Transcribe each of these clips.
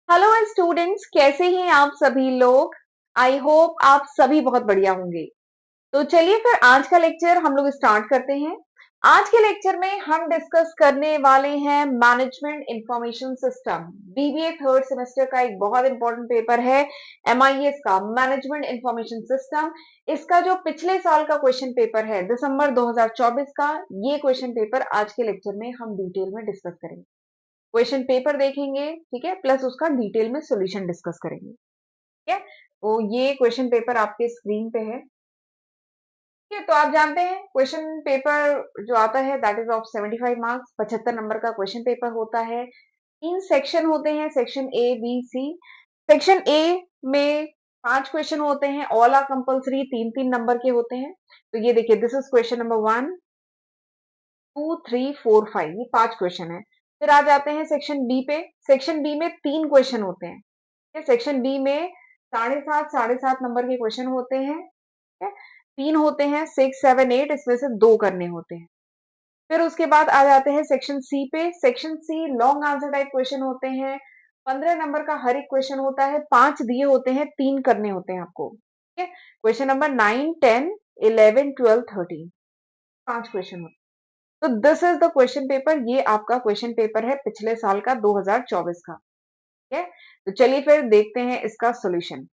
Hello students, कैसे हैं आप सभी लोग। आई होप आप सभी बहुत बढ़िया होंगे। तो चलिए फिर आज का लेक्चर हम लोग स्टार्ट करते हैं। आज के लेक्चर में हम डिस्कस करने वाले हैं management information system. BBA third semester का एक बहुत इंपॉर्टेंट पेपर है एमआईएस का, मैनेजमेंट इंफॉर्मेशन सिस्टम। इसका जो पिछले साल का क्वेश्चन पेपर है दिसंबर 2024 का, ये क्वेश्चन पेपर आज के लेक्चर में हम डिटेल में डिस्कस करेंगे। क्वेश्चन पेपर देखेंगे, ठीक है, प्लस उसका डिटेल में सॉल्यूशन डिस्कस करेंगे। ठीक है, तो ये क्वेश्चन पेपर आपके स्क्रीन पे है। ठीक है, तो आप जानते हैं क्वेश्चन पेपर जो आता है that is of 75 marks, 75 number का क्वेश्चन पेपर होता है। 3 सेक्शन होते हैं, section A B C. Section A में 5 क्वेश्चन होते हैं, ऑल आर कंपल्सरी, 3-3 नंबर के होते हैं। तो ये देखिए, दिस इज क्वेश्चन नंबर 1, 2, 3, 4, 5, ये 5 क्वेश्चन है। फिर आ जाते हैं सेक्शन बी पे। सेक्शन बी में 3 क्वेश्चन होते हैं। सेक्शन बी में 7.5 नंबर के क्वेश्चन होते हैं। ठीक है, 3 होते हैं, 6, 7, 8, इसमें से 2 करने होते हैं। फिर उसके बाद आ जाते हैं सेक्शन सी पे। Section C long answer type question होते हैं। 15 नंबर का हर एक क्वेश्चन होता है, 5 दिए होते हैं, 3 करने होते हैं आपको। ठीक है, क्वेश्चन नंबर 9, 10, 11, 12, 13, 5 क्वेश्चन होते हैं। तो this is the question paper. ये आपका क्वेश्चन पेपर है पिछले साल का, 2024 का। ठीक है, तो चलिए फिर देखते हैं इसका सॉल्यूशन।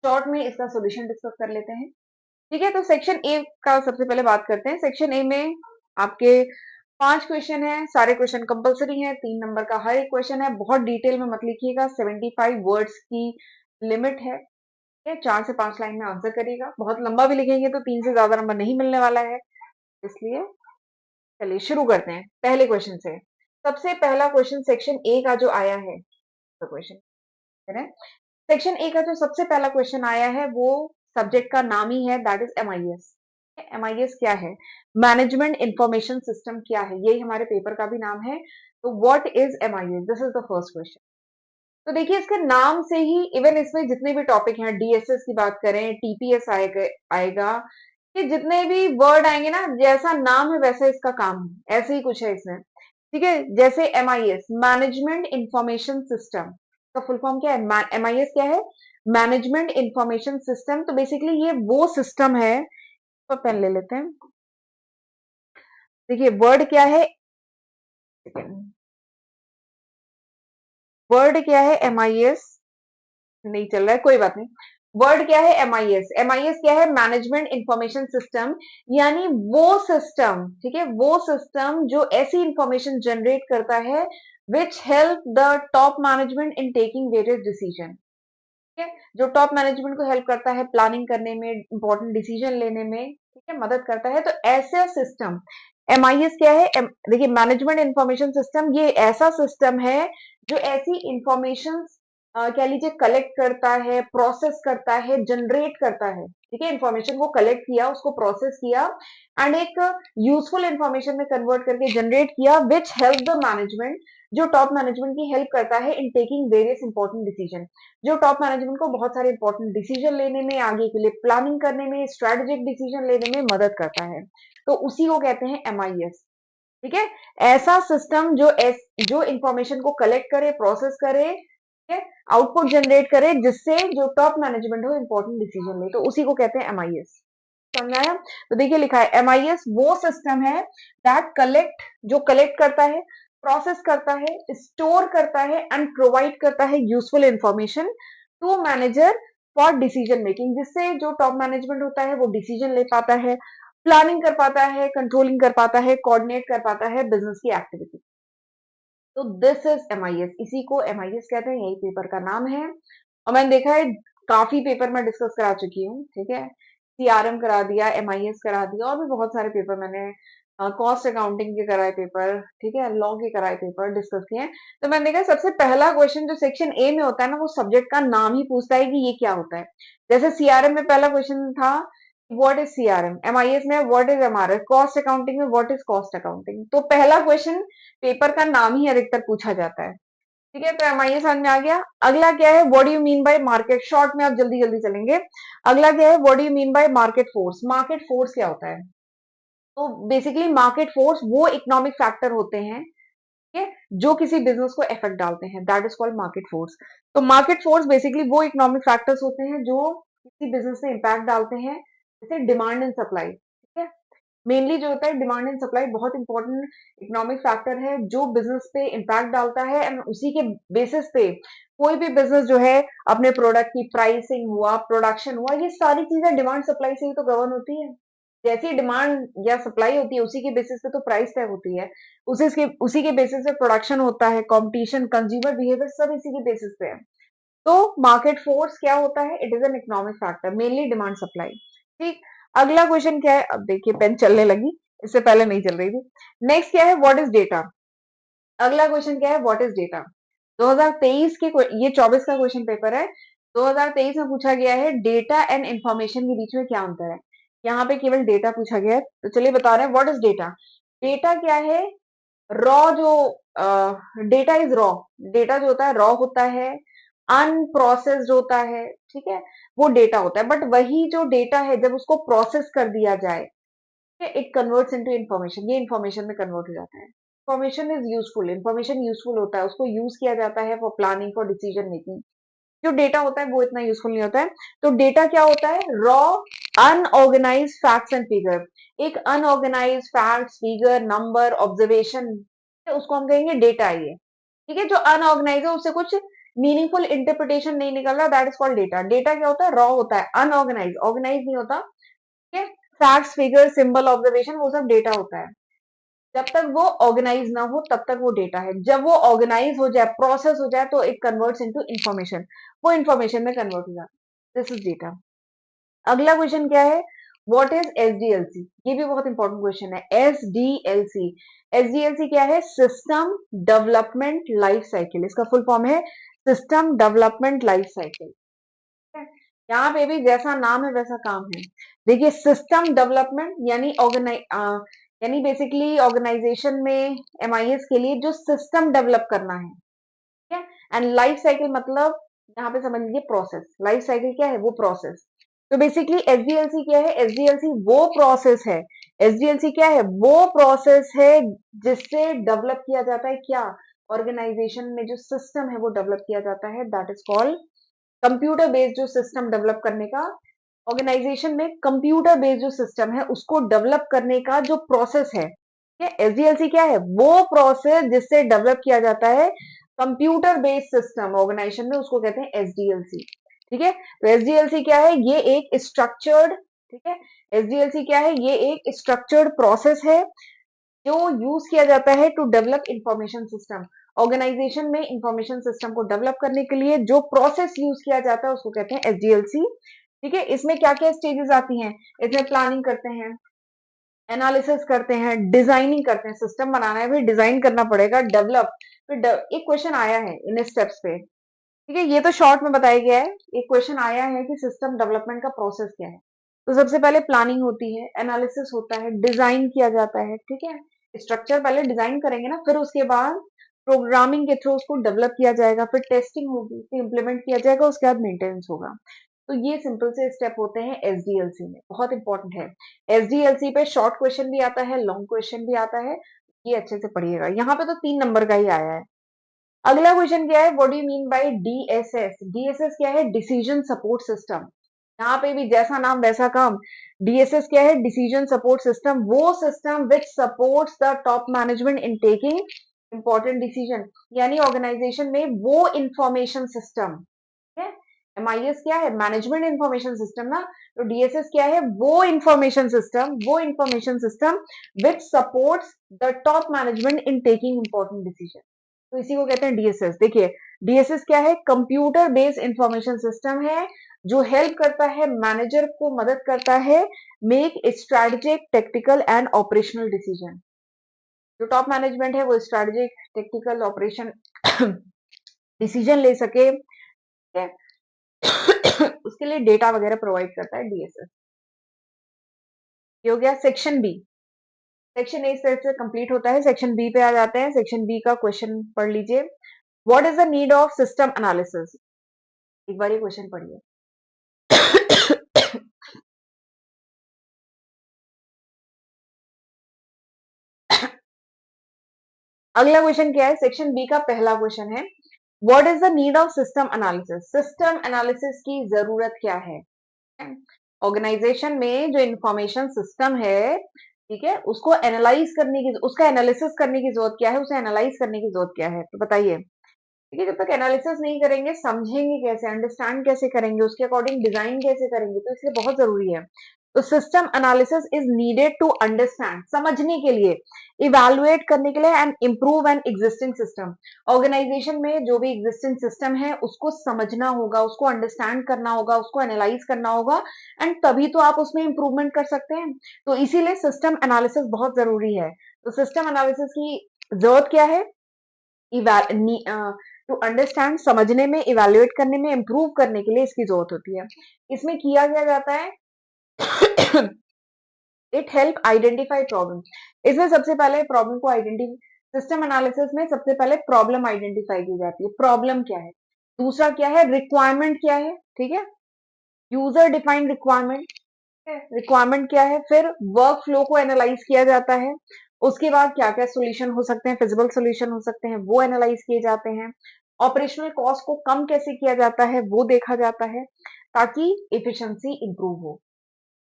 शॉर्ट में इसका सॉल्यूशन डिस्कस कर लेते हैं। ठीक है, तो सेक्शन ए का सबसे पहले बात करते हैं। सेक्शन ए में आपके 5 क्वेश्चन है, सारे क्वेश्चन कंपलसरी हैं, 3 नंबर का हर एक क्वेश्चन है। बहुत डिटेल में मत लिखिएगा, 75 वर्ड्स की लिमिट है। ठीक है, 4 से 5 लाइन में आंसर करिएगा। बहुत लंबा भी लिखेंगे तो 3 से ज्यादा नंबर नहीं मिलने वाला है, इसलिए चलिए शुरू करते हैं पहले क्वेश्चन से। सबसे पहला क्वेश्चन सेक्शन ए का जो आया है, तो क्वेश्चन है सेक्शन ए का जो सबसे पहला क्वेश्चन आया है वो सब्जेक्ट का नाम ही है, दैट इज एमआईएस। एमआईएस क्या है, मैनेजमेंट इंफॉर्मेशन सिस्टम क्या है, यही हमारे पेपर का भी नाम है। तो what is MIS, this is the first question. तो देखिए, इसके नाम से ही इवन इसमें जितने भी टॉपिक हैं, डीएसएस की बात करें, टीपीएस आएगा, ये जितने भी वर्ड आएंगे ना, जैसा नाम है वैसा इसका काम है, ऐसे ही कुछ है इसमें। ठीक है, जैसे एमआईएस, मैनेजमेंट इंफॉर्मेशन सिस्टम का फुल फॉर्म क्या है, एमआईएस क्या है, मैनेजमेंट इंफॉर्मेशन सिस्टम। तो बेसिकली ये वो सिस्टम है, तो पेन ले लेते हैं। देखिए वर्ड क्या है, वर्ड क्या है एमआईएस, नहीं चल रहा है, कोई बात नहीं। वर्ड क्या है एमआईएस, एमआईएस क्या है, मैनेजमेंट इंफॉर्मेशन सिस्टम। यानी वो सिस्टम, ठीक है, वो सिस्टम जो ऐसी इंफॉर्मेशन जनरेट करता है which help the top management in taking various decision. ठीक है, जो टॉप मैनेजमेंट को हेल्प करता है प्लानिंग करने में, इंपॉर्टेंट डिसीजन लेने में, ठीक है, मदद करता है। तो ऐसा सिस्टम एमआईएस क्या है, देखिए मैनेजमेंट इंफॉर्मेशन सिस्टम ये ऐसा सिस्टम है जो ऐसी इंफॉर्मेशन कह लीजिए कलेक्ट करता है, प्रोसेस करता है, जनरेट करता है। ठीक है, इंफॉर्मेशन को कलेक्ट किया, उसको प्रोसेस किया एंड एक यूजफुल इंफॉर्मेशन में कन्वर्ट करके जनरेट किया, विच हेल्प द मैनेजमेंट, जो टॉप मैनेजमेंट की हेल्प करता है in taking various important decision, जो टॉप मैनेजमेंट को बहुत सारे इंपॉर्टेंट डिसीजन लेने में, आगे के लिए प्लानिंग करने में, स्ट्रेटेजिक डिसीजन लेने में मदद करता है। तो उसी को कहते हैं एमआईएस। ठीक है, ऐसा सिस्टम जो इंफॉर्मेशन को कलेक्ट करे, प्रोसेस करे, ठीक है, आउटपुट जनरेट करे, जिससे जो टॉप मैनेजमेंट हो इंपॉर्टेंट डिसीजन ले, तो उसी को कहते हैं एमआईएस। समझाया। तो देखिए लिखा है एमआईएस वो सिस्टम है दैट कलेक्ट, जो कलेक्ट करता है, प्रोसेस करता है, स्टोर करता है एंड प्रोवाइड करता है useful information to manager for decision making, जिससे जो टॉप मैनेजमेंट होता है वो डिसीजन ले पाता है, प्लानिंग कर पाता है, कंट्रोलिंग कर पाता है, कोऑर्डिनेट कर पाता है बिजनेस की एक्टिविटी। तो दिस इज एमआईएस, इसी को एमआईएस कहते हैं, यही पेपर का नाम है। और मैंने देखा है काफी पेपर में डिस्कस करा चुकी हूँ। ठीक है, सीआरएम करा दिया, एमआईएस करा दिया, और भी बहुत सारे पेपर मैंने, कॉस्ट अकाउंटिंग के कराए पेपर, ठीक है, लॉ के कराए पेपर डिस्कस किए हैं। तो मैंने देखा सबसे पहला क्वेश्चन जो सेक्शन ए में होता है ना, वो सब्जेक्ट का नाम ही पूछता है कि ये क्या होता है। जैसे सीआरएम में पहला क्वेश्चन था व्हाट इज सीआरएम, एमआईएस में what is MRS, cost accounting में व्हाट इज कॉस्ट अकाउंटिंग। तो पहला क्वेश्चन पेपर का नाम ही अधिकतर पूछा जाता है। ठीक है, तो एमआईएस समझ में आ गया। अगला क्या है, what do you mean bye market, short में आप जल्दी जल्दी चलेंगे। अगला क्या है, what do you mean bye market force, market force क्या होता है। तो बेसिकली मार्केट फोर्स वो इकोनॉमिक फैक्टर होते हैं है, जो किसी बिजनेस को इफेक्ट डालते हैं, that is called market force. तो मार्केट फोर्स बेसिकली वो इकोनॉमिक फैक्टर्स होते हैं जो किसी बिजनेस में इम्पैक्ट डालते हैं, जैसे डिमांड एंड सप्लाई, ठीक है। मेनली जो होता है डिमांड एंड सप्लाई बहुत इंपॉर्टेंट इकोनॉमिक फैक्टर है जो बिजनेस पे इम्पैक्ट डालता है, एंड उसी के बेसिस पे कोई भी बिजनेस जो है अपने प्रोडक्ट की प्राइसिंग हुआ, प्रोडक्शन हुआ, ये सारी चीजें डिमांड सप्लाई से ही तो गवर्न होती है। जैसी डिमांड या सप्लाई होती है उसी के बेसिस पे तो प्राइस तय होती है, उसी के बेसिस पे प्रोडक्शन होता है, कंपटीशन, कंज्यूमर बिहेवियर सब इसी के बेसिस पे है। तो मार्केट फोर्स क्या होता है? It is an economic factor, mainly demand supply. ठीक। अगला क्वेश्चन क्या है? अब देखिए पेन चलने लगी, इससे पहले नहीं चल रही थी। नेक्स्ट क्या है? What is data. अगला क्वेश्चन क्या है? What is data. 2023 के ये 24 का क्वेश्चन पेपर है। 2023 में पूछा गया है डेटा एंड इंफॉर्मेशन के बीच में क्या अंतर है। यहाँ पे केवल डेटा पूछा गया है, तो चलिए बता रहे हैं व्हाट इज डेटा। डेटा क्या है? रॉ जो डेटा इज रॉ। डेटा जो होता है रॉ होता है, अनप्रोसेस्ड होता है, ठीक है, वो डेटा होता है। बट वही जो डेटा है जब उसको प्रोसेस कर दिया जाए, इट कन्वर्ट्स इनटू इन्फॉर्मेशन, ये इन्फॉर्मेशन में कन्वर्ट हो जाता है। Information is useful, information useful होता है, उसको यूज किया जाता है for planning, for decision making. जो डेटा होता है वो इतना यूजफुल नहीं होता है। तो डेटा क्या होता है? Raw unorganise facts and figure. एक unorganise facts, figure, number, observation, उसको हम कहेंगे डेटा। ये ठीक है, जो अनऑर्गेनाइज है उससे कुछ मीनिंगफुल इंटरप्रिटेशन नहीं निकल रहा, that is called data. Data क्या होता है? रॉ होता है, अनऑर्गेनाइज, ऑर्गेनाइज नहीं होता, ठीक है। फैक्ट्स, फिगर, सिंबल, ऑब्जर्वेशन वो सब डेटा होता है। जब तक वो ऑर्गेनाइज ना हो तब तक वो डेटा है। जब वो ऑर्गेनाइज हो जाए, प्रोसेस हो जाए, तो इट कन्वर्ट्स इनटू इंफॉर्मेशन, वो इंफॉर्मेशन में कन्वर्ट हो जाता है। This is data. अगला क्वेश्चन क्या है? What is SDLC. ये भी बहुत इंपॉर्टेंट क्वेश्चन है। एसडीएलसी, एसडीएलसी क्या है? सिस्टम डेवलपमेंट लाइफ साइकिल, इसका फुल फॉर्म है सिस्टम डेवलपमेंट लाइफ साइकिल। यहाँ पे भी जैसा नाम है वैसा काम है। देखिए सिस्टम डेवलपमेंट यानी बेसिकली ऑर्गेनाइजेशन में एमआईएस के लिए जो सिस्टम डेवलप करना है, ठीक है। एंड लाइफ साइकिल मतलब यहाँ पे समझ लीजिए प्रोसेस। लाइफ साइकिल क्या है? वो प्रोसेस। तो बेसिकली एसडीएलसी क्या है? एसडीएलसी वो प्रोसेस है, एसडीएलसी क्या है? वो प्रोसेस है जिससे डेवलप किया जाता है क्या? ऑर्गेनाइजेशन में जो सिस्टम है वो डेवलप किया जाता है, that is called computer based. जो सिस्टम डेवलप करने का, ऑर्गेनाइजेशन में कंप्यूटर बेस्ड जो सिस्टम है उसको डेवलप करने का जो प्रोसेस है, ठीक है। एसडीएलसी क्या है? वो प्रोसेस जिससे डेवलप किया जाता है कंप्यूटर बेस्ड सिस्टम ऑर्गेनाइजेशन में, उसको कहते हैं एसडीएलसी, ठीक है। तो एसडीएलसी क्या है? ये एक स्ट्रक्चर्ड, ठीक है, एसडीएलसी क्या है? ये एक स्ट्रक्चर्ड प्रोसेस है जो यूज किया जाता है to develop information system. Organization में इंफॉर्मेशन सिस्टम को डेवलप करने के लिए जो प्रोसेस यूज किया जाता है उसको कहते हैं एसडीएलसी, ठीक है। इसमें क्या क्या स्टेजेस आती हैं? इसमें प्लानिंग करते हैं, एनालिसिस करते हैं, डिजाइनिंग करते हैं। सिस्टम बनाना है, फिर डिजाइन करना पड़ेगा, डेवलप, फिर एक क्वेश्चन आया है इन स्टेप्स पे, ठीक है। ये तो शॉर्ट में बताया गया है। एक क्वेश्चन आया है कि सिस्टम डेवलपमेंट का प्रोसेस क्या है। तो सबसे पहले प्लानिंग होती है, एनालिसिस होता है, डिजाइन किया जाता है, ठीक है। स्ट्रक्चर पहले डिजाइन करेंगे ना, फिर उसके बाद प्रोग्रामिंग के थ्रू उसको डेवलप किया जाएगा, फिर टेस्टिंग होगी, फिर इंप्लीमेंट किया जाएगा, उसके बाद मेंटेनेंस होगा। तो ये सिंपल से स्टेप होते हैं एसडीएलसी में, बहुत इंपॉर्टेंट है। एसडीएलसी पे शॉर्ट क्वेश्चन भी आता है, लॉन्ग क्वेश्चन भी आता है, ये अच्छे से पढ़िएगा। यहाँ पे तो 3 नंबर का ही आया है। अगला क्वेश्चन क्या है? What do you mean bye DSS. DSS क्या है? Decision support system. यहाँ पे भी जैसा नाम वैसा काम। डीएसएस क्या है? डिसीजन सपोर्ट सिस्टम, वो system which supports the top management in taking important decision. यानी ऑर्गेनाइजेशन में वो इंफॉर्मेशन सिस्टम है। एमआईएस क्या है? मैनेजमेंट इंफॉर्मेशन सिस्टम ना। तो डीएसएस क्या है? वो information system which supports the top management in taking important decision. तो इसी को कहते हैं डीएसएस। देखिए डीएसएस क्या है? कंप्यूटर बेस्ड इंफॉर्मेशन सिस्टम है जो हेल्प करता है, मैनेजर को मदद करता है make strategic, tactical and operational decision. जो टॉप मैनेजमेंट है वो स्ट्रेटेजिक, टेक्टिकल, ऑपरेशन डिसीजन ले सके, ठीक है? उसके लिए डेटा वगैरह प्रोवाइड करता है डीएसएस। ये हो गया सेक्शन बी। सेक्शन ए इस तरह से कंप्लीट होता है। सेक्शन बी पे आ जाते हैं। सेक्शन बी का क्वेश्चन पढ़ लीजिए। What is the need of system analysis. एक बार ये क्वेश्चन पढ़िए। अगला क्वेश्चन क्या है, सेक्शन बी का पहला क्वेश्चन है, what is the need of system analysis? System analysis की जरूरत क्या है? ऑर्गेनाइजेशन में जो इंफॉर्मेशन सिस्टम है, ठीक है, उसको एनालाइज करने की, उसका एनालिसिस करने की जरूरत क्या है, उसे एनालाइज करने की जरूरत क्या है, तो बताइए। देखिए, जब तक एनालिसिस नहीं करेंगे, समझेंगे कैसे, अंडरस्टैंड कैसे करेंगे, उसके अकॉर्डिंग डिजाइन कैसे करेंगे, तो इसलिए बहुत जरूरी है। तो system analysis is needed to understand, समझने के लिए, इवैल्यूएट करने के लिए, and improve an existing system. Organization में जो भी एग्जिस्टिंग सिस्टम है उसको समझना होगा, उसको अंडरस्टैंड करना होगा, उसको एनालाइज करना होगा, एंड तभी तो आप उसमें इंप्रूवमेंट कर सकते हैं। तो इसीलिए सिस्टम एनालिसिस बहुत जरूरी है। तो सिस्टम एनालिसिस की जरूरत क्या है? टू अंडरस्टैंड, समझने में, इवैल्यूएट करने में, इंप्रूव करने के लिए इसकी जरूरत होती है। इसमें किया क्या जाता है? It help identify problem. इसमें सबसे पहले प्रॉब्लम को आइडेंटिफाई, सिस्टम एनालिसिस में सबसे पहले प्रॉब्लम आइडेंटिफाई की जाती है, प्रॉब्लम क्या है। दूसरा क्या है? रिक्वायरमेंट क्या है, ठीक है, यूजर डिफाइंड रिक्वायरमेंट, रिक्वायरमेंट क्या है, फिर वर्क फ्लो को एनालाइज किया जाता है, उसके बाद क्या क्या सोल्यूशन हो सकते हैं, फिजिबल सोल्यूशन हो सकते हैं, वो एनालाइज किए जाते हैं, ऑपरेशनल कॉस्ट को कम कैसे किया जाता है वो देखा जाता है, ताकि एफिशिएंसी इंप्रूव हो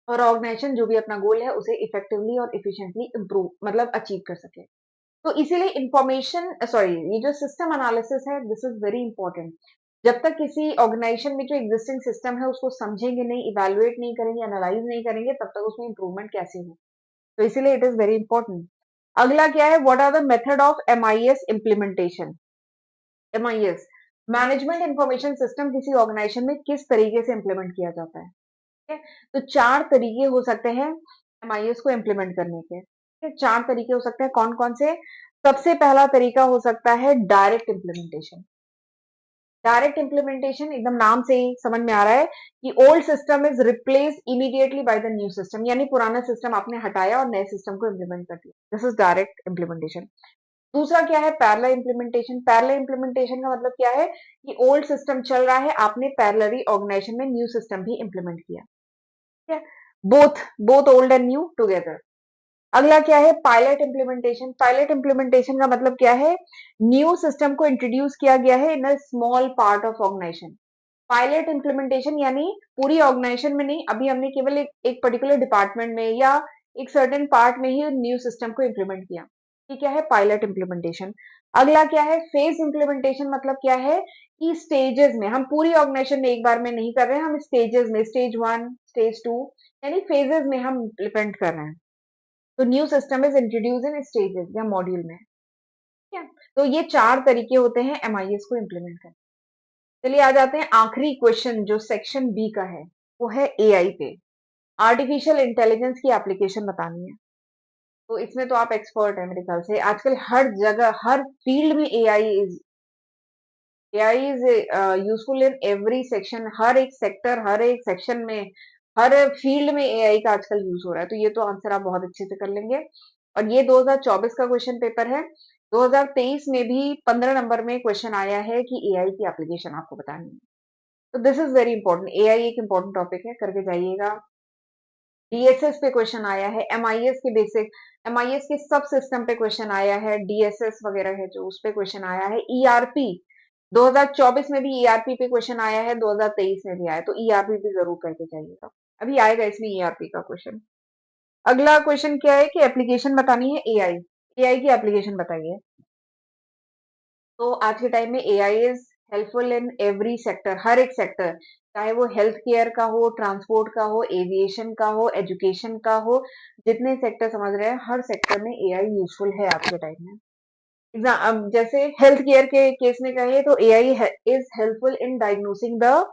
और ऑर्गेनाइजेशन जो भी अपना गोल है उसे इफेक्टिवली और इफिशिएंटली इंप्रूव, मतलब अचीव कर सके। तो इसीलिए इंफॉर्मेशन, सॉरी, ये जो सिस्टम एनालिसिस है, दिस इज वेरी इंपॉर्टेंट। जब तक किसी ऑर्गेनाइजेशन में जो एग्जिस्टिंग सिस्टम है उसको समझेंगे नहीं, इवैल्यूएट नहीं करेंगे, एनालाइज नहीं करेंगे, तब तक उसमें इंप्रूवमेंट कैसे हो। तो इसीलिए इट इज वेरी इंपॉर्टेंट। अगला क्या है, what are the method of MIS implementation? MIS, management information system, किसी ऑर्गेनाइजेशन में किस तरीके से इंप्लीमेंट किया जाता है? ठीक है, तो चार तरीके हो सकते हैं एमआईएस को इम्प्लीमेंट करने के। ठीक है, चार तरीके हो सकते हैं, कौन कौन से? सबसे पहला तरीका हो सकता है डायरेक्ट इम्प्लीमेंटेशन। डायरेक्ट इम्प्लीमेंटेशन, एकदम नाम से ही समझ में आ रहा है कि old system is replace immediately by the new system, यानी पुराना सिस्टम आपने हटाया और नए सिस्टम को इम्प्लीमेंट कर दिया, दिस इज डायरेक्ट इम्प्लीमेंटेशन। दूसरा क्या है? Parallel implementation. पैरेलल इम्प्लीमेंटेशन का मतलब क्या है कि ओल्ड सिस्टम चल रहा है, आपने पैरेलली ऑर्गेनाइजेशन में न्यू सिस्टम भी इम्प्लीमेंट किया। ठीक है, both both old and new together. अगला क्या है? Pilot implementation. पायलट इम्प्लीमेंटेशन का मतलब क्या है? न्यू सिस्टम को इंट्रोड्यूस किया गया है in a small part of organisation. Pilot implementation यानी पूरी ऑर्गेनाइजेशन में नहीं, अभी हमने केवल एक पर्टिकुलर डिपार्टमेंट में या एक सर्टेन पार्ट में ही न्यू सिस्टम को इम्प्लीमेंट किया। ये क्या है? Pilot implementation. अगला क्या है? Phase implementation. मतलब क्या है कि स्टेजेस में, हम पूरी ऑर्गेनाइजेशन में एक बार में नहीं कर रहे हैं, हम स्टेजेस में, स्टेज वन, स्टेज टू, यानी फेजेस में हम इम्प्लीमेंट कर रहे हैं। तो new system is introduce in stages या मॉड्यूल में। ठीक है, तो ये चार तरीके होते हैं एमआईएस को इम्प्लीमेंट करने। चलिए आ जाते हैं आखिरी क्वेश्चन जो सेक्शन बी का है, वो है एआई पे। आर्टिफिशियल इंटेलिजेंस की एप्लीकेशन बतानी है। तो इसमें तो आप एक्सपर्ट है मेरे ख्याल से, आजकल हर जगह, हर फील्ड में AI is useful in every section, हर एक सेक्टर, हर एक सेक्शन में, हर फील्ड में एआई का आजकल यूज हो रहा है। तो ये तो आंसर आप बहुत अच्छे से कर लेंगे। और ये 2024 का क्वेश्चन पेपर है। 2023 में भी 15 नंबर में क्वेश्चन आया है कि एआई की एप्लीकेशन आपको बतानी है। तो this is very important, AI एक इंपॉर्टेंट टॉपिक है, करके जाइएगा। डीएसएस पे क्वेश्चन आया है, एमआईएस के बेसिक, एमआईएस के सब सिस्टम पे क्वेश्चन आया है, डीएसएस वगैरह है जो, उस पे क्वेश्चन आया है। ईआरपी 2024 में भी ईआरपी पे क्वेश्चन आया है, 2023 में भी आया, तो ईआरपी भी जरूर करके जाइएगा, अभी आएगा इसमें ईआरपी का क्वेश्चन। अगला क्वेश्चन क्या है कि एप्लीकेशन बतानी है एआई, एआई की एप्लीकेशन बताइए। तो आज के टाइम में AI is helpful in every sector, हर एक सेक्टर, चाहे वो हेल्थ केयर का हो, ट्रांसपोर्ट का हो, एविएशन का हो, एजुकेशन का हो, जितने सेक्टर समझ रहे हैं, हर सेक्टर में एआई यूजफुल है आज के टाइम में। अब जैसे हेल्थ केयर के केस में कहिए तो AI is helpful in diagnosing the,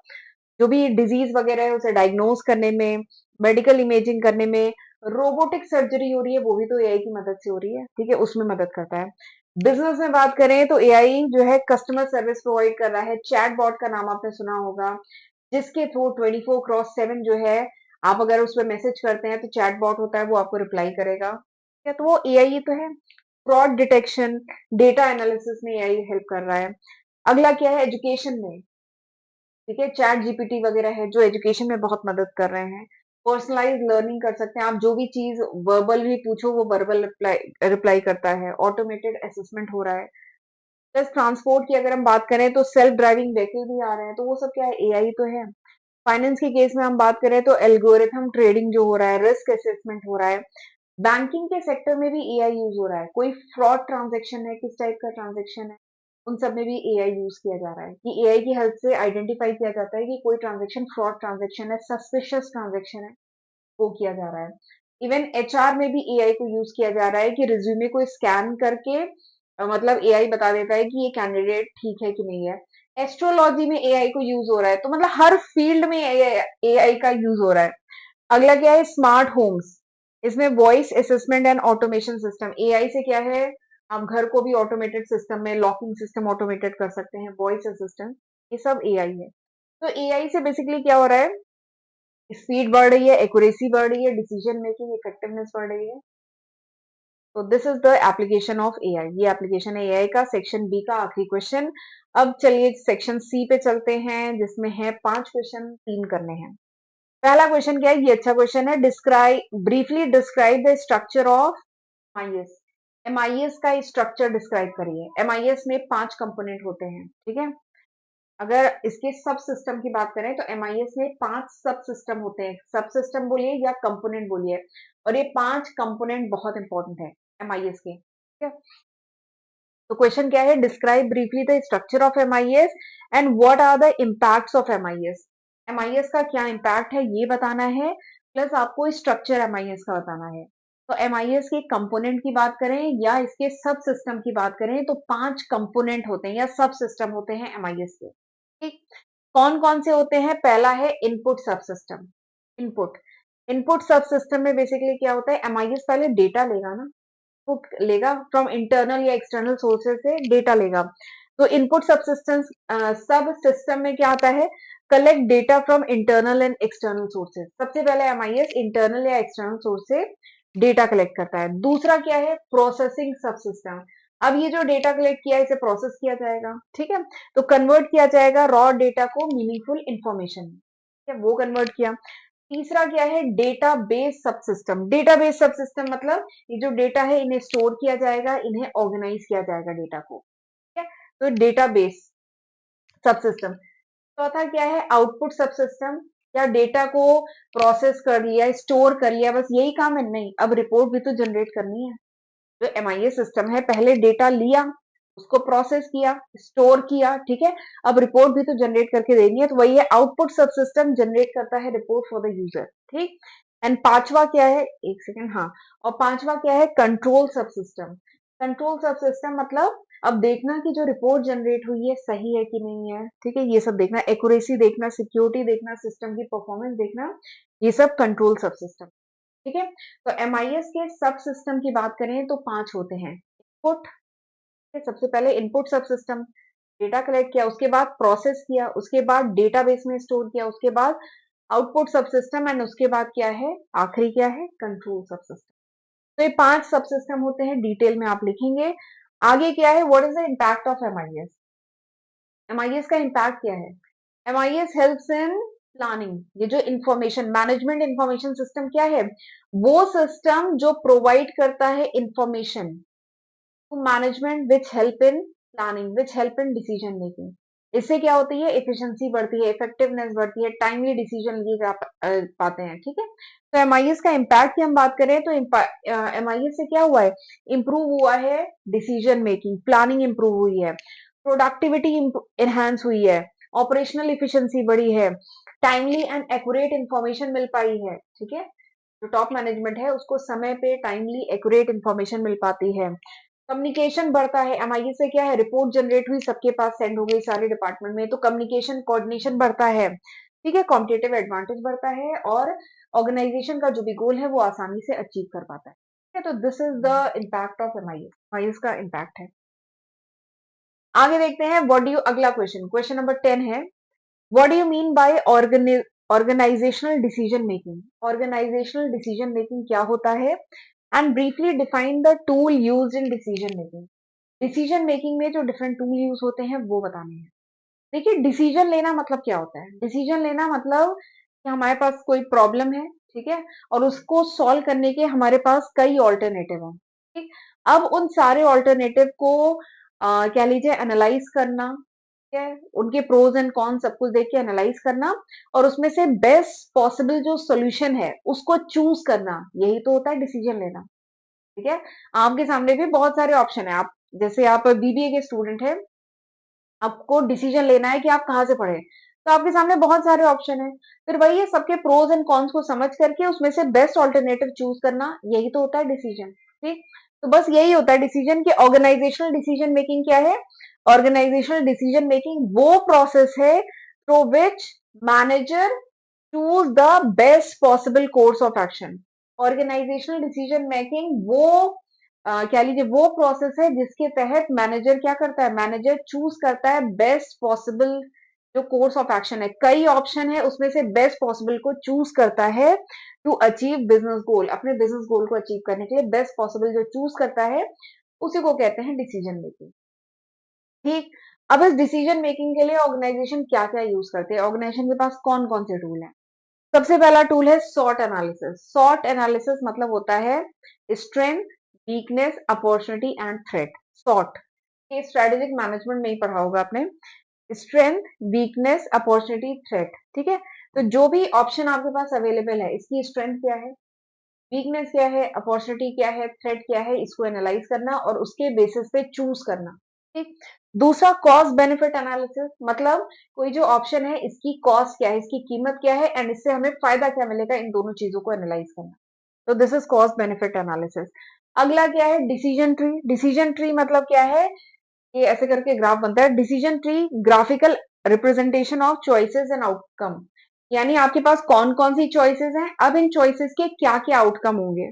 जो भी डिजीज वगैरह है उसे डायग्नोस करने में, मेडिकल इमेजिंग करने में। रोबोटिक सर्जरी हो रही है वो भी तो एआई की मदद से हो रही है, ठीक है, उसमें मदद करता है। बिजनेस में बात करें तो एआई जो है कस्टमर सर्विस प्रोवाइड कर रहा है। चैट बॉट का नाम आपने सुना होगा, जिसके थ्रू 24/7 जो है, आप अगर उस पर मैसेज करते हैं तो चैट बॉट होता है, वो आपको रिप्लाई करेगा। ठीक है, तो वो एआई ही तो है। फ्रॉड डिटेक्शन, डेटा एनालिसिस में एआई हेल्प कर रहा है। अगला क्या है? एजुकेशन में, ठीक है, चैट जीपीटी वगैरह है जो एजुकेशन में बहुत मदद कर रहे हैं। पर्सनलाइज लर्निंग कर सकते हैं आप, जो भी चीज वर्बल भी पूछो वो वर्बल रिप्लाई रिप्लाई करता है, ऑटोमेटेड असेसमेंट हो रहा है। प्लस ट्रांसपोर्ट की अगर हम बात करें तो सेल्फ ड्राइविंग व्हीकल भी आ रहे हैं, तो वो सब क्या है, एआई तो है। फाइनेंस के केस में हम बात करें तो एल्गोरिथम ट्रेडिंग जो हो रहा है, रिस्क असेसमेंट हो रहा है। बैंकिंग के सेक्टर में भी एआई यूज हो रहा है, कोई फ्रॉड ट्रांजैक्शन है, किस टाइप का ट्रांजैक्शन है, उन सब में भी एआई यूज किया जा रहा है, कि एआई की हेल्प से आइडेंटिफाई किया जाता है कि कोई ट्रांजैक्शन फ्रॉड ट्रांजैक्शन है, सस्पिशियस ट्रांजैक्शन है, वो किया जा रहा है। इवन एचआर में भी एआई को यूज किया जा रहा है कि रिज्यूमे को स्कैन करके मतलब एआई बता देता है कि ये कैंडिडेट ठीक है कि नहीं है। एस्ट्रोलॉजी में एआई को यूज हो रहा है, तो मतलब हर फील्ड में एआई का यूज हो रहा है। अगला क्या है, स्मार्ट होम्स। इसमें voice assessment and automation system, AI से क्या है, आप घर को भी ऑटोमेटेड सिस्टम में लॉकिंग सिस्टम ऑटोमेटेड कर सकते हैं, वॉइस असिस्टेंट, ये सब एआई है। तो एआई से बेसिकली क्या हो रहा है, स्पीड बढ़ रही है, एक्यूरेसी बढ़ रही है, डिसीजन मेकिंग इफेक्टिवनेस बढ़ रही है। तो this is the application of AI, ये एप्लीकेशन है एआई का। सेक्शन बी का आखिरी क्वेश्चन। अब चलिए सेक्शन सी पे चलते हैं, जिसमें है 5 क्वेश्चन, 3 करने हैं। पहला क्वेश्चन क्या है, ये अच्छा क्वेश्चन है, describe briefly describe the structure of MIS. MIS का स्ट्रक्चर डिस्क्राइब करिए। एमआईएस में 5 कंपोनेंट होते हैं, ठीक है। अगर इसके सब सिस्टम की बात करें तो एमआईएस में 5 सब सिस्टम होते हैं, सब सिस्टम बोलिए या कंपोनेंट बोलिए, और ये 5 कंपोनेंट बहुत इंपॉर्टेंट है एमआईएस के, ठीक है। तो क्वेश्चन क्या है, describe briefly the structure of MIS and what are the impacts of MIS. MIS का क्या इम्पैक्ट है ये बताना है, प्लस आपको स्ट्रक्चर एमआईएस का बताना है। तो एमआईएस के कंपोनेंट की बात करें या इसके सब सिस्टम की बात करें तो 5 कंपोनेंट होते हैं या सब सिस्टम होते हैं एमआईएस के, ठीक। कौन कौन से होते हैं, पहला है इनपुट सब सिस्टम। इनपुट इनपुट सब सिस्टम में बेसिकली क्या होता है, एमआईएस पहले डेटा लेगा ना, वो लेगा फ्रॉम इंटरनल या एक्सटर्नल सोर्सेज से डेटा लेगा। तो इनपुट सब सिस्टम में क्या आता है, collect data from internal and external sources. सबसे पहले एमआईएस इंटरनल या एक्सटर्नल सोर्स से डेटा कलेक्ट करता है। दूसरा क्या है, प्रोसेसिंग सब सिस्टम। अब ये जो डेटा कलेक्ट किया इसे प्रोसेस किया जाएगा, ठीक है। तो कन्वर्ट किया जाएगा रॉ डेटा को मीनिंगफुल इंफॉर्मेशन, ठीक है, वो कन्वर्ट किया। तीसरा क्या है, डेटाबेस सब सिस्टम। डेटाबेस सब सिस्टम मतलब ये जो डेटा है इन्हें स्टोर किया जाएगा, इन्हें ऑर्गेनाइज किया जाएगा डेटा को, ठीक है। तो डेटाबेस सब सिस्टम। चौथा क्या है, आउटपुट सब सिस्टम। या डेटा को प्रोसेस कर लिया, स्टोर कर लिया, बस यही काम है, नहीं, अब रिपोर्ट भी तो जनरेट करनी है। जो एमआईएस सिस्टम है, पहले डेटा लिया, उसको प्रोसेस किया, स्टोर किया, ठीक है, अब रिपोर्ट भी तो जनरेट करके देनी है, तो वही है आउटपुट सब सिस्टम, जनरेट करता है रिपोर्ट फॉर द यूजर, ठीक। एंड पांचवा क्या है, एक सेकेंड, हाँ, और पांचवा क्या है, कंट्रोल सब सिस्टम। कंट्रोल सब सिस्टम मतलब अब देखना कि जो रिपोर्ट जनरेट हुई है सही है कि नहीं है, ठीक है, ये सब देखना, एक्यूरेसी देखना, सिक्योरिटी देखना, सिस्टम की परफॉर्मेंस देखना, ये सब कंट्रोल सब सिस्टम, ठीक है। तो एमआईएस के सब सिस्टम की बात करें तो 5 होते हैं। इनपुट, सबसे पहले इनपुट सब सिस्टम, डेटा कलेक्ट किया, उसके बाद प्रोसेस किया, उसके बाद डेटाबेस में स्टोर किया, उसके बाद आउटपुट सब सिस्टम, एंड उसके बाद क्या है, आखिरी क्या है, कंट्रोल सब सिस्टम। तो ये 5 सब सिस्टम होते हैं, डिटेल में आप लिखेंगे। आगे क्या है, what is the impact of MIS. MIS का इम्पैक्ट क्या है, एमआईएस हेल्प्स इन प्लानिंग। ये जो इंफॉर्मेशन मैनेजमेंट इंफॉर्मेशन सिस्टम क्या है, वो सिस्टम जो प्रोवाइड करता है information to management which help in planning, which help in decision making. इससे क्या होती है, एफिशिएंसी बढ़ती है, इफेक्टिवनेस बढ़ती है, टाइमली डिसीजन लिए जा पाते हैं, ठीक है। तो एमआईएस का इम्पैक्ट की हम बात करें तो एमआईएस से क्या हुआ है, इंप्रूव हुआ है डिसीजन मेकिंग, प्लानिंग इंप्रूव हुई है, प्रोडक्टिविटी एनहांस हुई है, ऑपरेशनल इफिशिएंसी बढ़ी है, टाइमली एंड एक्यूरेट इंफॉर्मेशन मिल पाई है, ठीक है। जो टॉप मैनेजमेंट है उसको समय पे टाइमली एक्यूरेट इंफॉर्मेशन मिल पाती है। कम्युनिकेशन बढ़ता है, एमआईए से क्या है, रिपोर्ट जनरेट हुई, सबके पास सेंड हो गई सारे डिपार्टमेंट में, तो कम्युनिकेशन कोऑर्डिनेशन बढ़ता है, ठीक है, कॉम्पिटिटिव एडवांटेज बढ़ता है, और ऑर्गेनाइजेशन का जो भी गोल है वो आसानी से अचीव कर पाता है, ठीक है। तो this is the impact of MIS का इम्पैक्ट है। आगे देखते हैं, व्हाट डू यू, अगला क्वेश्चन, क्वेश्चन नंबर 10 है, what do you mean by organizational decision making. Organizational decision making क्या होता है, and briefly define the tool used in decision making. Decision making में जो डिफरेंट टूल यूज होते हैं वो बताने हैं। देखिए, डिसीजन लेना मतलब क्या होता है, डिसीजन लेना मतलब कि हमारे पास कोई प्रॉब्लम है, ठीक है, और उसको सॉल्व करने के हमारे पास कई ऑल्टरनेटिव हैं। ठीक, अब उन सारे ऑल्टरनेटिव को कह लीजिए एनालाइज करना, ठीक है, उनके प्रोज एंड कॉन सब कुछ देख के एनालाइज करना और उसमें से बेस्ट पॉसिबल जो सोल्यूशन है उसको चूज करना, यही तो होता है डिसीजन लेना। ठीक है, आपके सामने भी बहुत सारे ऑप्शन है। आप जैसे आप बीबीए के स्टूडेंट हैं, आपको डिसीजन लेना है कि आप कहाँ से पढ़ें, तो आपके सामने बहुत सारे ऑप्शन है। फिर वही है, सबके प्रोज एंड कॉन्स को समझ करके उसमें से बेस्ट ऑल्टरनेटिव चूज करना, यही तो होता है डिसीजन। ठीक, तो बस यही होता है डिसीजन की। ऑर्गेनाइजेशनल डिसीजन मेकिंग क्या है? ऑर्गेनाइजेशनल डिसीजन मेकिंग वो प्रोसेस है through which manager choose the best possible course of action. Organizational decision making वो कह लीजिए वो प्रोसेस है जिसके तहत मैनेजर क्या करता है, मैनेजर चूज करता है बेस्ट पॉसिबल जो कोर्स ऑफ एक्शन है। कई ऑप्शन है, उसमें से बेस्ट पॉसिबल को चूज करता है टू अचीव बिजनेस गोल। अपने बिजनेस गोल को अचीव करने के लिए बेस्ट पॉसिबल जो चूज करता है उसी को कहते हैं डिसीजन मेकिंग। ठीक, अब इस डिसीजन मेकिंग के लिए ऑर्गेनाइजेशन क्या क्या यूज करते हैं, ऑर्गेनाइजेशन के पास कौन कौन से टूल है? सबसे पहला टूल है सॉट एनालिसिस। सॉट एनालिसिस मतलब होता है strength, weakness, opportunity and threat. सॉट, ये स्ट्रेटेजिक मैनेजमेंट में ही पढ़ा होगा आपने। Strength, weakness, opportunity, threat. ठीक है, तो जो भी ऑप्शन आपके पास अवेलेबल है, इसकी स्ट्रेंथ क्या है, वीकनेस क्या है, अपॉर्चुनिटी क्या है, थ्रेट क्या है, इसको एनालाइज करना और उसके बेसिस पे चूज करना। ठीक, दूसरा कॉस्ट बेनिफिट एनालिसिस, मतलब कोई जो ऑप्शन है इसकी कॉस्ट क्या है, इसकी कीमत क्या है एंड इससे हमें फायदा क्या मिलेगा, इन दोनों चीजों को एनालाइज करना। तो this is cost benefit analysis. अगला क्या है, डिसीजन ट्री। डिसीजन ट्री मतलब क्या है, ये ऐसे करके ग्राफ बनता है। Decision tree graphical representation of choices and outcome, यानी आपके पास कौन कौन सी चॉइसेस हैं, अब इन चॉइसेस के क्या क्या आउटकम होंगे।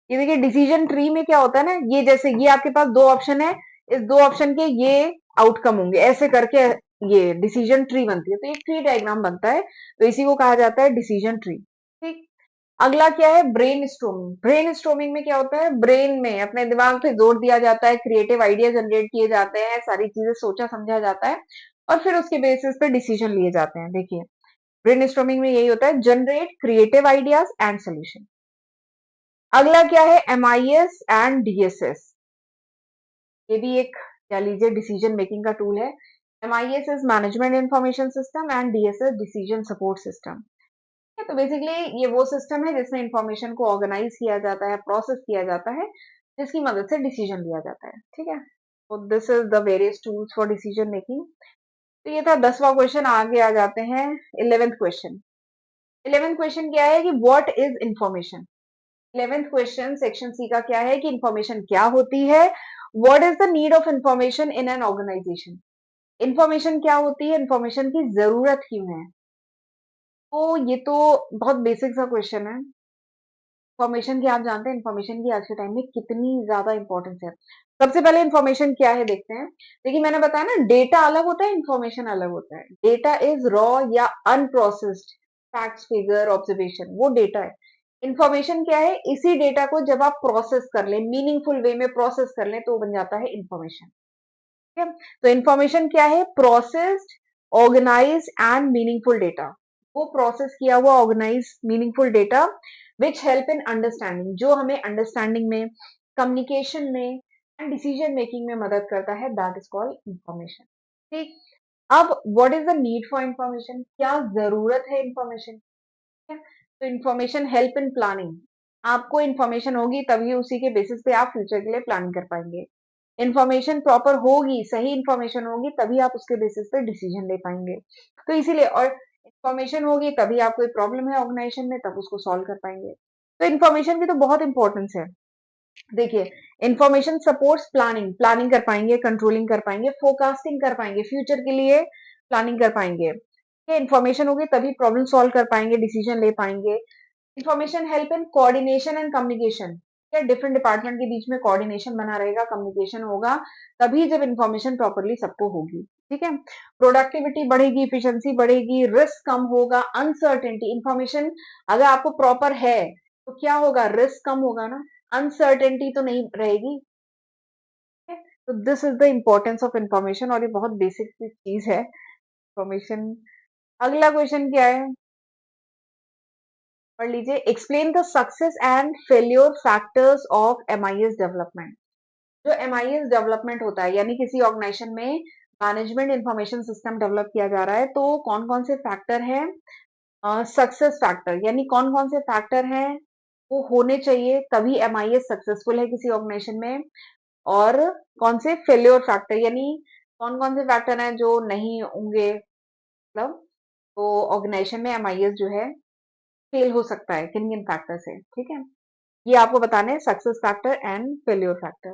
ये देखिए डिसीजन ट्री में क्या होता है ना, ये जैसे ये आपके पास दो ऑप्शन है, इस दो ऑप्शन के ये आउटकम होंगे, ऐसे करके ये डिसीजन ट्री बनती है। तो एक ट्री डायग्राम बनता है, तो इसी को कहा जाता है डिसीजन ट्री। ठीक, अगला क्या है, ब्रेन स्टॉर्मिंग। ब्रेन स्टॉर्मिंग में क्या होता है, ब्रेन में अपने दिमाग पे जोर दिया जाता है, क्रिएटिव आइडिया जनरेट किए जाते हैं, सारी चीजें सोचा समझा जाता है और फिर उसके बेसिस पे डिसीजन लिए जाते हैं। देखिए ब्रेन स्टॉर्मिंग में यही होता है, generate creative ideas and solution. अगला क्या है, एमआईएस एंड डीएसएस। ये भी एक कह लीजिए डिसीजन मेकिंग का टूल है। MIS is management information system and DSS decision support system. तो बेसिकली ये वो सिस्टम है जिसमें इंफॉर्मेशन को ऑर्गेनाइज किया जाता है, प्रोसेस किया जाता है, जिसकी मदद से डिसीजन लिया जाता है। ठीक है, तो this is the various tools for decision making. तो ये था 10वां क्वेश्चन। आगे आ जाते हैं 11th क्वेश्चन। 11th क्वेश्चन क्या है कि what is information. 11th question section C का क्या है कि इंफॉर्मेशन क्या होती है, what is the need of information in an organization. Information क्या होती है, इंफॉर्मेशन की जरूरत क्यों है। तो ये तो बहुत बेसिक सा क्वेश्चन है। इंफॉर्मेशन की आप जानते हैं इंफॉर्मेशन की आज के टाइम में कितनी ज्यादा इंपॉर्टेंस है। सबसे पहले इंफॉर्मेशन क्या है देखते हैं। देखिए मैंने बताया ना, डेटा अलग होता है, इंफॉर्मेशन अलग होता है। डेटा इज रॉ या अनप्रोसेस्ड फैक्ट्स, फिगर, ऑब्जर्वेशन, वो डेटा है। इंफॉर्मेशन क्या है, इसी डेटा को जब आप प्रोसेस कर लें, मीनिंगफुल वे में प्रोसेस कर लें, तो बन जाता है इंफॉर्मेशन। ठीक है, तो इंफॉर्मेशन क्या है, processed, organize and meaningful data. वो प्रोसेस किया हुआ organize meaningful data which help in understanding, जो हमें अंडरस्टैंडिंग में, कम्युनिकेशन में एंड डिसीजन मेकिंग में मदद करता है, दैट इज कॉल्ड इंफॉर्मेशन। ठीक, अब what is the need for information, क्या जरूरत है इंफॉर्मेशन। तो इंफॉर्मेशन हेल्प इन प्लानिंग, आपको इंफॉर्मेशन होगी तभी उसी के बेसिस पे आप फ्यूचर के लिए प्लान कर पाएंगे। इंफॉर्मेशन प्रॉपर होगी, सही इंफॉर्मेशन होगी तभी आप उसके बेसिस पे डिसीजन ले पाएंगे। तो इसीलिए, और इंफॉर्मेशन होगी तभी आप, कोई प्रॉब्लम है ऑर्गेनाइजेशन में तब उसको सॉल्व कर पाएंगे। तो इंफॉर्मेशन की तो बहुत इंपॉर्टेंस है। देखिए इंफॉर्मेशन सपोर्ट्स प्लानिंग, प्लानिंग कर पाएंगे, कंट्रोलिंग कर पाएंगे, फोरकास्टिंग कर पाएंगे, फ्यूचर के लिए प्लानिंग कर पाएंगे। ये इंफॉर्मेशन होगी तभी प्रॉब्लम सॉल्व कर पाएंगे, डिसीजन ले पाएंगे। Information help in coordination and communication, क्या डिफरेंट डिपार्टमेंट के बीच में कोऑर्डिनेशन बना रहेगा, कम्युनिकेशन होगा तभी जब इंफॉर्मेशन प्रॉपरली सबको होगी। ठीक है, प्रोडक्टिविटी बढ़ेगी, इफिशिएंसी बढ़ेगी, रिस्क कम होगा, अनसर्टेनिटी, इंफॉर्मेशन अगर आपको प्रॉपर है तो क्या होगा, रिस्क कम होगा ना, अनसर्टेनिटी तो नहीं रहेगी। ठीक है? तो this is the importance of information, और ये बहुत बेसिक चीज है इंफॉर्मेशन। अगला क्वेश्चन क्या है, पढ़ लीजिए। Explain the success and failure factors of MIS development. जो एमआईएस डेवलपमेंट होता है, यानी किसी ऑर्गेनाइजेशन में मैनेजमेंट इंफॉर्मेशन सिस्टम डेवलप किया जा रहा है, तो कौन कौन से फैक्टर हैं, सक्सेस फैक्टर, यानी कौन कौन से फैक्टर हैं वो होने चाहिए तभी एमआईएस सक्सेसफुल है किसी ऑर्गेनाइजेशन में, और कौन से फेल्योर फैक्टर, यानी कौन कौन से फैक्टर हैं जो नहीं होंगे, मतलब तो ऑर्गेनाइजेशन में एमआईएस जो है फेल हो सकता है किन किन फैक्टर से, ठीक है। ये आपको बताने हैं success factor and failure factor.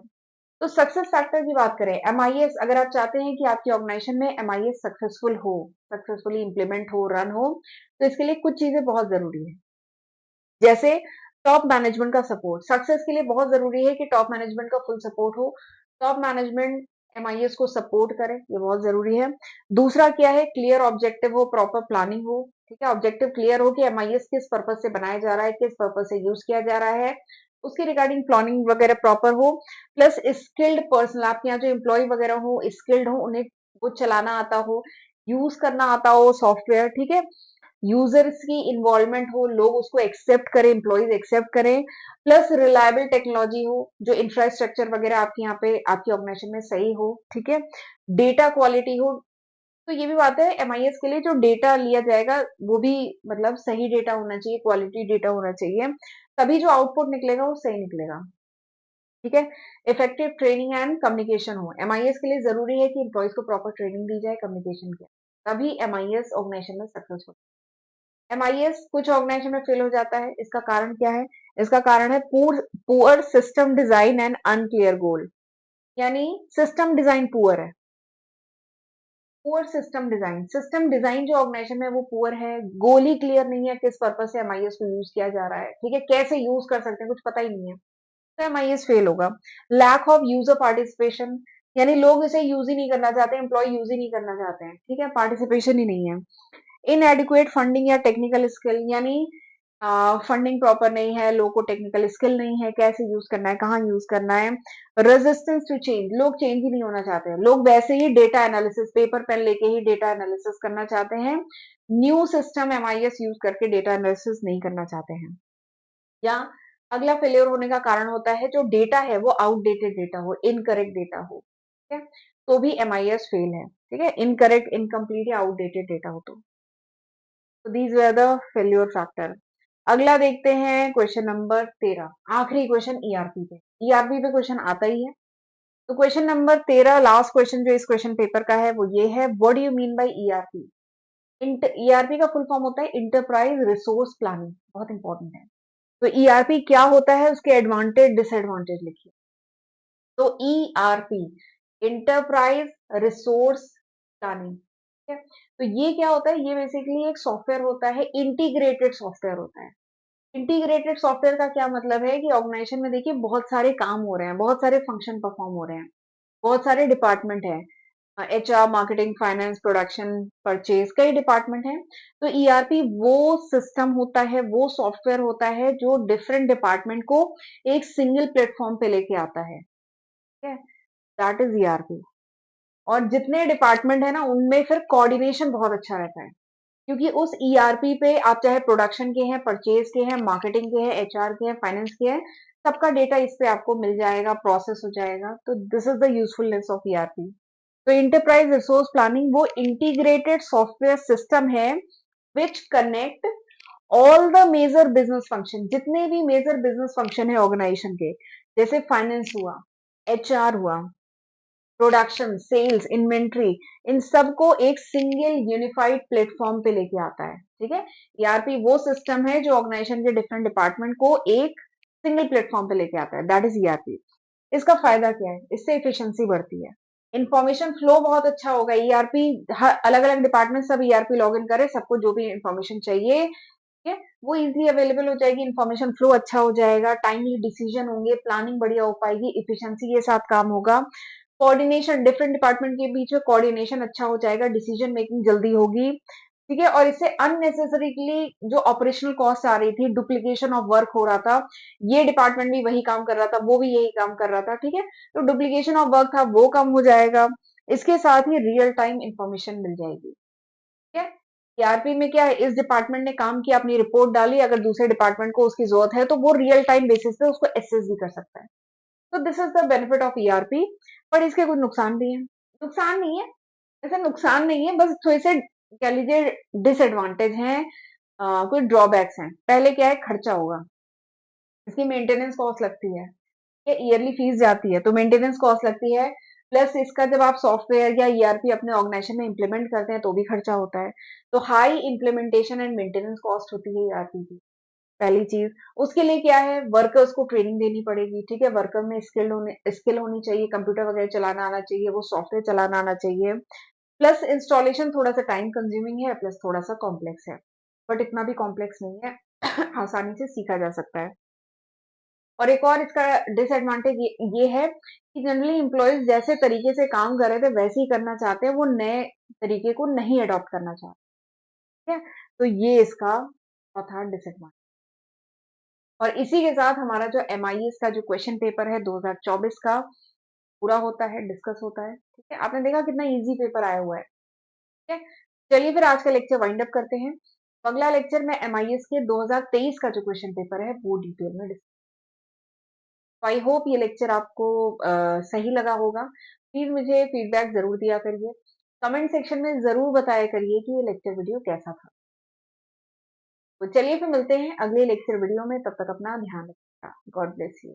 तो सक्सेस फैक्टर की बात करें, एमआईएस, अगर आप चाहते हैं कि आपकी ऑर्गेनाइजेशन में एमआईएस सक्सेसफुल हो, सक्सेसफुली इंप्लीमेंट हो, रन हो, तो इसके लिए कुछ चीजें बहुत जरूरी है। जैसे टॉप मैनेजमेंट का सपोर्ट, सक्सेस के लिए बहुत जरूरी है कि टॉप मैनेजमेंट का फुल सपोर्ट हो, टॉप मैनेजमेंट एमआईएस को सपोर्ट करे, ये बहुत जरूरी है। दूसरा क्या है, क्लियर ऑब्जेक्टिव हो, प्रॉपर प्लानिंग हो, ठीक है, ऑब्जेक्टिव क्लियर हो कि एमआईएस किस पर्पज से बनाया जा रहा है, किस पर्पज से यूज किया जा रहा है, उसके रिगार्डिंग प्लानिंग वगैरह प्रॉपर हो। प्लस स्किल्ड पर्सन, आपके यहाँ जो एम्प्लॉय वगैरह हो स्किल्ड हो, उन्हें वो चलाना आता हो, यूज करना आता हो सॉफ्टवेयर, ठीक है, यूजर्स की इन्वॉल्वमेंट हो, लोग उसको एक्सेप्ट करें, एम्प्लॉइज एक्सेप्ट करें, प्लस रिलायबल टेक्नोलॉजी हो, जो इंफ्रास्ट्रक्चर वगैरह आपके यहाँ पे आपकी ऑर्गेनाइजेशन में सही हो, ठीक है, डेटा क्वालिटी हो। तो ये भी बात है, एमआईएस के लिए जो डेटा लिया जाएगा वो भी मतलब सही डेटा होना चाहिए, क्वालिटी डेटा होना चाहिए, तभी जो आउटपुट निकलेगा वो सही निकलेगा, ठीक है। इफेक्टिव ट्रेनिंग एंड कम्युनिकेशन हो, एमआईएस के लिए जरूरी है कि एम्प्लॉइज को प्रॉपर ट्रेनिंग दी जाए कम्युनिकेशन की, तभी एमआईएस ऑर्गेनाइजेशन में सक्सेसफुल। एमआईएस कुछ ऑर्गेनाइजेशन में फेल हो जाता है, इसका कारण क्या है, इसका कारण है poor system design and unclear goal, यानी सिस्टम डिजाइन पुअर है, पुअर सिस्टम डिजाइन जो ऑर्गेनाइजेशन में वो पुअर है, गोल ही क्लियर नहीं है किस पर्पज से एमआईएस को यूज किया जा रहा है, ठीक है, कैसे यूज कर सकते हैं कुछ पता ही नहीं है, तो एमआईएस फेल होगा। लैक ऑफ यूजर पार्टिसिपेशन, यानी लोग इसे यूज ही नहीं करना चाहते, एम्प्लॉय यूज ही नहीं करना चाहते हैं, ठीक है, पार्टिसिपेशन ही नहीं है। इनएडिक्वेट फंडिंग या टेक्निकल स्किल, यानी फंडिंग प्रॉपर नहीं है, लोगों को टेक्निकल स्किल नहीं है, कैसे यूज करना है, कहाँ यूज करना है। रेजिस्टेंस टू चेंज, लोग चेंज ही नहीं होना चाहते हैं, लोग वैसे ही डेटा एनालिसिस, पेपर पेन लेके ही डेटा एनालिसिस करना चाहते हैं, न्यू सिस्टम एमआईएस यूज करके डेटा एनालिसिस नहीं करना चाहते हैं। या अगला फेलियर होने का कारण होता है जो डेटा है वो आउटडेटेड डेटा हो, इनकरेक्ट डेटा हो, ठीक है, तो भी एमआईएस फेल है, ठीक है, इनकरेक्ट, इनकम्प्लीट या आउटडेटेड डेटा हो तो these were the failure factor. अगला देखते हैं क्वेश्चन नंबर 13, आखिरी क्वेश्चन ईआरपी पे, ईआरपी पे क्वेश्चन आता ही है। तो क्वेश्चन नंबर 13, लास्ट क्वेश्चन जो इस क्वेश्चन पेपर का है वो ये है, what do you mean bye ERP. ERP का फुल फॉर्म होता है इंटरप्राइज रिसोर्स प्लानिंग, बहुत इंपॉर्टेंट है। तो ईआरपी क्या होता है, उसके एडवांटेज डिसएडवांटेज लिखिए। तो ईआरपी, इंटरप्राइज रिसोर्स प्लानिंग, ठीक है, तो ये क्या होता है, ये बेसिकली एक सॉफ्टवेयर होता है, इंटीग्रेटेड सॉफ्टवेयर होता है। इंटीग्रेटेड सॉफ्टवेयर का क्या मतलब है कि ऑर्गेनाइजेशन में देखिए बहुत सारे काम हो रहे हैं, बहुत सारे फंक्शन परफॉर्म हो रहे हैं, बहुत सारे डिपार्टमेंट हैं, HR, marketing, finance, production, purchase, कई डिपार्टमेंट हैं। तो ईआरपी वो सिस्टम होता है, वो सॉफ्टवेयर होता है जो डिफरेंट डिपार्टमेंट को एक सिंगल प्लेटफॉर्म पे लेके आता है, ठीक है, दैट इज ईआरपी। और जितने डिपार्टमेंट है ना उनमें फिर कोऑर्डिनेशन बहुत अच्छा रहता है, क्योंकि उस ईआरपी पे आप चाहे प्रोडक्शन के हैं, परचेज के हैं, मार्केटिंग के हैं, एचआर के हैं, फाइनेंस के हैं, सबका डेटा इस पे आपको मिल जाएगा, प्रोसेस हो जाएगा, तो this is the usefulness of ERP. तो इंटरप्राइज रिसोर्स प्लानिंग वो इंटीग्रेटेड सॉफ्टवेयर सिस्टम है which connect all the major business function, जितने भी मेजर बिजनेस फंक्शन है ऑर्गेनाइजेशन के, जैसे फाइनेंस हुआ, एचआर हुआ, प्रोडक्शन, सेल्स, इन्वेंट्री, इन सबको एक सिंगल यूनिफाइड प्लेटफॉर्म पे लेके आता है, ठीक है। ईआरपी वो सिस्टम है जो ऑर्गेनाइजेशन के डिफरेंट डिपार्टमेंट को एक सिंगल प्लेटफॉर्म पे लेके आता है, दैट इज ईआरपी। इसका फायदा क्या है, इससे एफिशिएंसी बढ़ती है, इंफॉर्मेशन फ्लो बहुत अच्छा होगा, ईआरपी अलग अलग डिपार्टमेंट सब ईआरपी लॉग इन करे, सबको जो भी इंफॉर्मेशन चाहिए, ठीक है, वो इजीली अवेलेबल हो जाएगी, इंफॉर्मेशन फ्लो अच्छा हो जाएगा, टाइमली डिसीजन होंगे, प्लानिंग बढ़िया हो पाएगी, इफिशिएंसी के साथ काम होगा, कोऑर्डिनेशन डिफरेंट डिपार्टमेंट के बीच में कोऑर्डिनेशन अच्छा हो जाएगा, डिसीजन मेकिंग जल्दी होगी, ठीक है, और इससे अननेसेसरीली जो ऑपरेशनल कॉस्ट आ रही थी, डुप्लीकेशन ऑफ वर्क हो रहा था, ये डिपार्टमेंट भी वही काम कर रहा था, वो भी यही काम कर रहा था, ठीक है, तो डुप्लीकेशन ऑफ वर्क था वो कम हो जाएगा, इसके साथ ही रियल टाइम इंफॉर्मेशन मिल जाएगी, ठीक है। ईआरपी में क्या है, इस डिपार्टमेंट ने काम किया, अपनी रिपोर्ट डाली, अगर दूसरे डिपार्टमेंट को उसकी जरूरत है तो वो रियल टाइम बेसिस पे उसको एसेस भी कर सकता है। तो this is the benefit of ERP. पर इसके कुछ नुकसान भी है। नुकसान नहीं है, ऐसा नुकसान नहीं है, बस थोड़े से कह लीजिए डिसएडवांटेज हैं, कुछ ड्रॉबैक्स हैं। पहले क्या है, खर्चा होगा, इसकी मेंटेनेंस कॉस्ट लगती है, ये ईयरली फीस जाती है तो मेंटेनेंस कॉस्ट लगती है। प्लस इसका जब आप सॉफ्टवेयर या ईआरपी अपने ऑर्गेनाइजेशन में इंप्लीमेंट करते हैं तो भी खर्चा होता है। तो high implementation and maintenance cost होती है ईआरपी की, पहली चीज। उसके लिए क्या है, वर्कर्स को ट्रेनिंग देनी पड़ेगी, ठीक है, वर्कर में स्किल होनी चाहिए, कंप्यूटर वगैरह चलाना आना चाहिए, वो सॉफ्टवेयर चलाना आना चाहिए। प्लस इंस्टॉलेशन थोड़ा सा टाइम कंज्यूमिंग है, प्लस थोड़ा सा कॉम्प्लेक्स है, बट इतना भी कॉम्प्लेक्स नहीं है आसानी से सीखा जा सकता है। और एक और इसका डिसएडवांटेज ये है कि जनरली एम्प्लॉयज जैसे तरीके से काम कर रहे थे वैसे ही करना चाहते हैं, वो नए तरीके को नहीं अडॉप्ट करना चाहते हैं। तो ये इसका चौथा डिसएडवांटेज। और इसी के साथ हमारा जो एमआईएस का जो क्वेश्चन पेपर है 2024 का पूरा होता है, डिस्कस होता है। ठीक है, आपने देखा कितना इजी पेपर आया हुआ है। ठीक है, चलिए फिर आज का लेक्चर वाइंड अप करते हैं। अगला लेक्चर में एमआईएस के 2023 का जो क्वेश्चन पेपर है वो डिटेल में डिस्कस। आई होप ये लेक्चर आपको सही लगा होगा। प्लीज मुझे फीडबैक जरूर दिया करिए, कमेंट सेक्शन में जरूर बताया करिए कि ये लेक्चर वीडियो कैसा था। तो चलिए फिर मिलते हैं अगले लेक्चर वीडियो में, तब तक अपना ध्यान रखिएगा। God bless you.